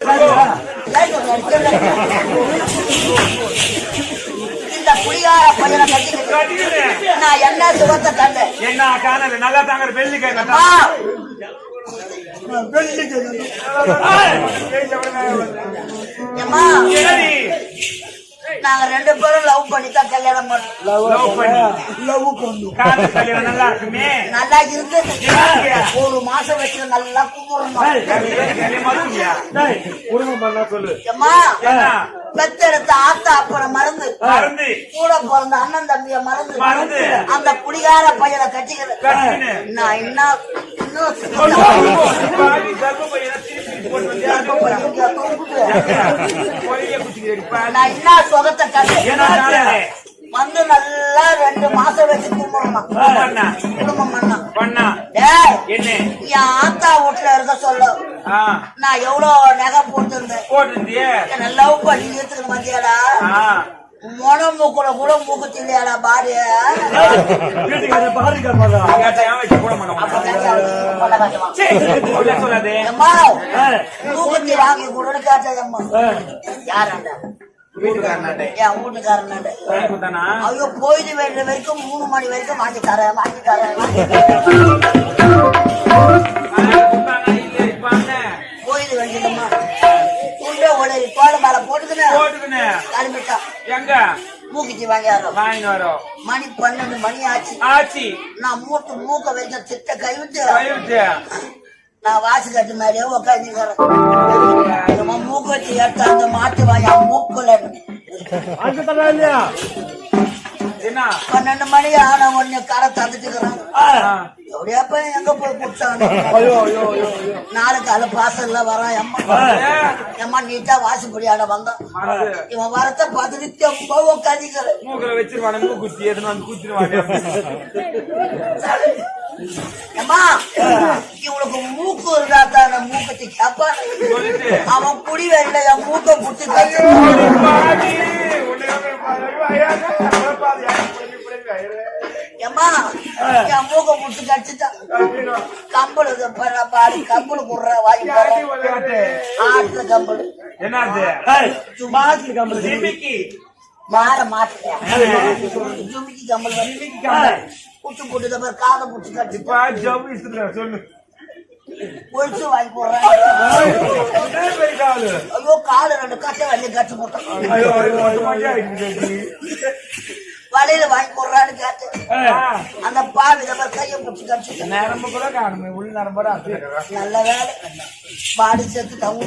இந்த புளியார பையனை கட்டிக்கிட்டு நான் என்ன சுகத்தை கண்டேன். என்ன காணல நல்லா தாங்க வெள்ளி நாங்க ரெண்டு பேரும் லவ் பண்ணித்தான் கல்யாணம் நல்லா இருக்குமே. நல்லா இருந்து ஒரு மாசம் வச்சு நல்லா பெத்தெடுத்த ஆத்தா அப்புறம் மறந்து கூட பிறந்த அண்ணன் தம்பிய மறந்து அந்த குடிகார பையனை கட்டிக்கிறேன். நான் என்ன நான் என்ன சொகத்தை கண்டேன். வந்து நல்லா 2 மாசம் வச்சு குடும்பம் பண்ணா. என் ஆத்தா வீட்டுல இருக்க சொல்ல நான் எவ்வளவு நகை போட்டிருந்தேன். லவ் பண்ணி எடுத்துக்கணும் மத்தியாடா மொன மூக்குல கூட மூக்குத்தி இல்லையாடா பாரு மூக்குத்தி வாங்கி கூட காட்டதம்மா. யாராண்டா என் வீட்டுக்காரனாண்ட. ஐயோ போயிட்டு வேண்டிய வரைக்கும் 3 மணி வரைக்கும் வாங்கிக்காரன் போயிட்டு வேண்டியதம்மா. உடனே தோட மேல போட்டுக்கினேன் கிளம்பிட்டான். எங்க மூக்கிச்சு வாங்கி வரோம். மணி 12 மணி ஆச்சு. நான் மூக்க வச்ச திட்ட கைவிட்டு நான் வாசி கட்டு மேலே உட்காந்துக்கிறேன். மூக்கு வச்சு எடுத்து அந்த மாட்டு வாங்க மூக்குல 12 மணி ஆன உடனே கரை தந்துட்டுக்கிறாங்க. எப்படியாப்ப எங்க போய் குடிச்சாங்க. நாளைக்கு அது பாசல்ல வரான். எம்மா நீட்டா வாசிப்படியாட வந்தான். இவன் வரத்தை பார்த்துட்டு ரொம்ப உட்காந்துக்கிறேன். அம்மா இவனுக்கு மூக்கு இருந்தா தான் மூக்கத்தை கேப்பான். அவன் குடி வரல என் மூக்க புடிச்சு ஏமா என் மூக்க புடிச்சு கடிச்சுட்டான். கம்பளு பாரு கம்பளு குடுற வாங்கி ஆட்டு கம்பளு சும்மா மாற மாட்டேன். ஜுமிக்கி கம்பல் குச்சி போட்டு காதை புடிச்சு கடிச்சு சொல்லு ஒழிச்சு வாங்கி போடுறேன். ஐயோ காலு 2 கட்டை வள்ளி கட்டு போட்டோம். வலையில வாங்கி போடுறான்னு கேட்டேன். அந்த பாவி கையை பிடிச்சி கடிச்சு நரம்பு கூட காணுமே உள்ள நரம்பு நல்ல வேலை பாடி சேர்த்து தங்க